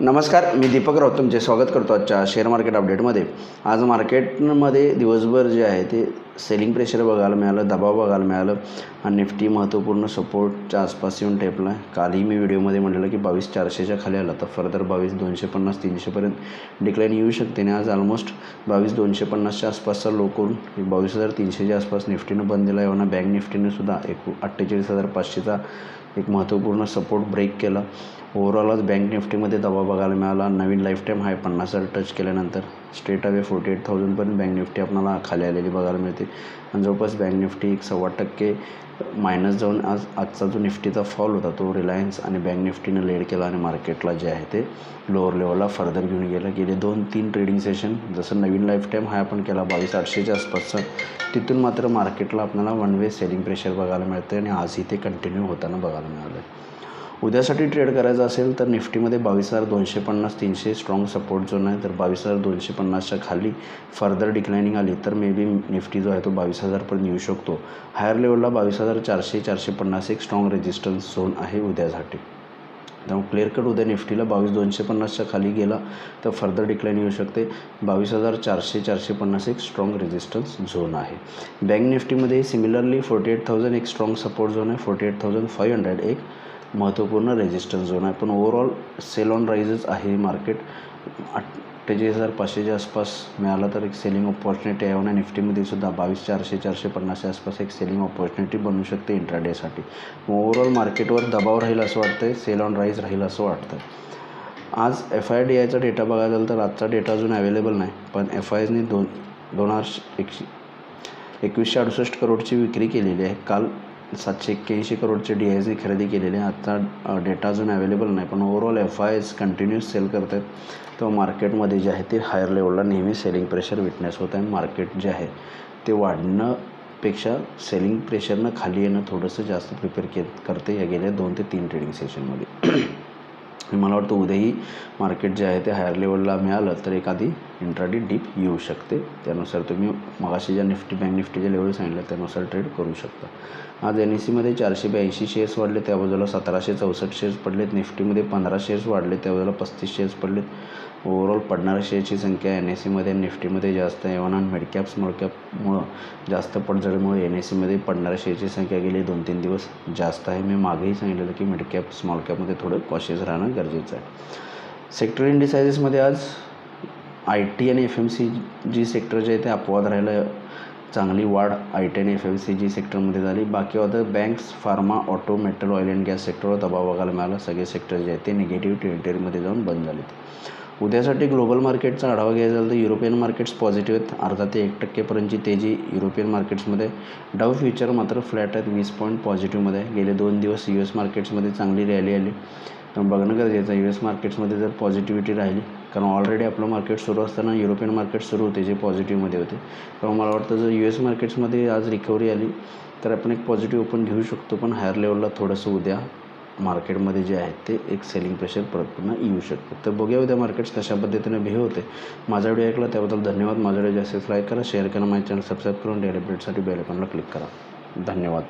नमस्कार, मी दीपक राऊत तुमचे स्वागत करतो आजच्या शेअर मार्केट अपडेटमध्ये. आज मार्केटमध्ये दिवसभर जे आहे ते सेलिंग प्रेशर बघायला मिळालं, दबाव बघायला मिळालं आणि निफ्टी महत्त्वपूर्ण सपोर्टच्या आसपास येऊन टेपला आहे. कालही मी व्हिडिओमध्ये म्हटलेलं की 22,400च्या खाली आला तर फर्दर 22,250-300पर्यंत डिक्लाईन येऊ शकते आणि आज ऑलमोस्ट 22,250च्या आसपासचा लो करून 22,300च्या आसपास निफ्टीनं बंद दिला. एवढा बँक निफ्टीने सुद्धा 48,500चा एक महत्त्वपूर्ण सपोर्ट ब्रेक केला. ओव्हरऑल आज बँक निफ्टीमध्ये दबाव बघायला मिळाला. नवीन लाईफ टाईम हाय 50,000 टच केल्यानंतर स्ट्रेट अवे 48,000पर्यंत बँक निफ्टी आपल्याला खाली आलेली बघायला मिळते आणि जवळपास बँक निफ्टी 1.25% मायनस जाऊन आजचा जो निफ्टीचा फॉल होता तो रिलायन्स आणि बँक निफ्टीनं लेड केला आणि मार्केटला जे आहे ते लोअर लेवलला फर्दर घेऊन गेले 2-3 ट्रेडिंग सेशन. जसं नवीन लाईफ टाईम हाय आपण केला 22,800च्या आसपासचा, तिथून मात्र मार्केटला आपल्याला वन वे सेलिंग प्रेशर बघायला मिळतं आणि आजही ते कंटिन्यू होताना बघायला मिळालं. उद्यासाठी ट्रेड करायचं असेल तर निफ्टीमध्ये 22,250-300 स्ट्रॉंग सपोर्ट झोन आहे. तर 22,250च्या खाली फर्दर डिक्लाइनिंग आली तर मे बी निफ्टी जो आहे तो 22,000पर्यंत येऊ शकतो. हायर लेवलला 22,400-450 एक स्ट्रॉंग रेजिस्टन्स झोन आहे उद्यासाठी. त्यामुळे क्लिअर कट उद्या निफ्टीला 22,250च्या खाली गेला तर फर्दर डिक्लाईन येऊ शकते. 22,400-450 एक स्ट्रॉंग रेजिस्टन्स झोन आहे. बँक निफ्टीमध्ये सिमिलरली 48,000 एक स्ट्रॉंग सपोर्ट झोन आहे. 48,500 एक महत्त्वपूर्ण रेजिस्टन्स झोन आहे. पण ओव्हरऑल सेल ऑन राइजेस आहे. मार्केट 48,500च्या आसपास मिळाला तर एक सेलिंग ऑपॉर्च्युनिटी आहे आणि निफ्टीमध्ये सुद्धा 22,400-450च्या आसपास एक सेलिंग ऑपॉर्च्युनिटी बनू शकते इंट्राडेसाठी. ओव्हरऑल मार्केटवर दबाव राहील असं वाटतं, सेल ऑन राईज राहील असं वाटतं. आज FIDIचा डेटा बघायला झालं तर आजचा डेटा अजून अवेलेबल नाही, पण FISने 2168 करोडची विक्री केलेली आहे. काल 781 करोडचे DISने खरेदी केलेले आहे. आजचा डेटा अजून अवेलेबल नाही, पण ओव्हरऑल FIS कंटिन्यूस सेल करत आहेत. तर मार्केटमध्ये जे आहे ते हायर लेवलला नेहमी सेलिंग प्रेशर विटनेस होत आहे. मार्केट जे आहे ते वाढण्यापेक्षा सेलिंग प्रेशरनं खाली येणं थोडंसं जास्त प्रिपेअर करते या गेल्या 2 ते 3 ट्रेडिंग सेशनमध्ये. मला वाटतं उद्याही मार्केट जे आहे ते हायर लेवलला मिळालं तर एखादी इंट्राडे डीप येऊ शकते. त्यानुसार तुम्ही मगाशी ज्या बँक निफ्टीच्या लेवल सांगितलं त्यानुसार ट्रेड करू शकता. आज NSEमध्ये 482 शेअर्स वाढले, त्या बाजूला 1764 शेअर्स पडलेत. निफ्टीमध्ये 15 शेअर्स वाढले, त्या बाजूला 35 शेअर्स पडलेत. ओव्हरऑल पडणाऱ्या शेअरची संख्या NSEमध्ये निफ्टीमध्ये जास्त आहे. आणि मिड कॅप स्मॉल कॅपमुळं जास्त पडझडमुळे NSEमध्ये पडणाऱ्या शेअरची संख्या गेली 2-3 दिवस जास्त आहे. मी मागेही सांगितलेलं की मिड कॅप स्मॉल कॅपमध्ये थोडं कॉशियस राहणं गरजेचं आहे. सेक्टर इंडिसायझेसमध्ये आज IT आणि FMCG सेक्टर जे आहे ते अपवाद राहिलं. चांगली वाढ IT आणि FMCG सेक्टरमध्ये झाली. बाकी other banks, pharma, auto, metal, oil and gas सेक्टरवर दबाव बघायला मिळाला. सगळे सेक्टर जे आहेत ते निगेटिव्ह टेरिटरीमध्ये जाऊन बंद झालेत. उद्यासाठी ग्लोबल मार्केटचा आढावा घ्यायचा झाला तर युरोपियन मार्केट्स पॉझिटिव्ह आहेत. अर्धा ते 1% तेजी युरोपियन मार्केट्समध्ये. डाव फ्युचर मात्र फ्लॅट आहेत, 20 पॉईंट पॉझिटिव्हमध्ये आहे. गेले 2 दिवस US मार्केट्समध्ये चांगली रॅली आली. बघणं गरजेचं आहे US मार्केट्समध्ये जर पॉझिटिव्हिटी राहिली, कारण ऑलरेडी आपलं मार्केट सुरू असताना युरोपियन मार्केट सुरू होते जे पॉझिटिव्हमध्ये होते. त्यामुळे मला वाटतं जर US मार्केट्समध्ये आज रिकव्हरी आली तर आपण एक पॉझिटिव्ह ओपन घेऊ शकतो. पण हायर लेवलला थोडंसं उद्या मार्केटमध्ये जे आहे ते एक सेलिंग प्रेशर परत पुन्हा येऊ शकतं. तर बघूया उद्या मार्केट्स कशा पद्धतीने बिहेव होते. माझा व्हिडिओ ऐकला त्याबद्दल धन्यवाद. माझा व्हिडिओ जास्तीत लाईक करा, शेअर करा, माझ्या चॅनल सबस्क्राईब करून डेली अपडेटसाठी बेल आयकॉनला क्लिक करा. धन्यवाद.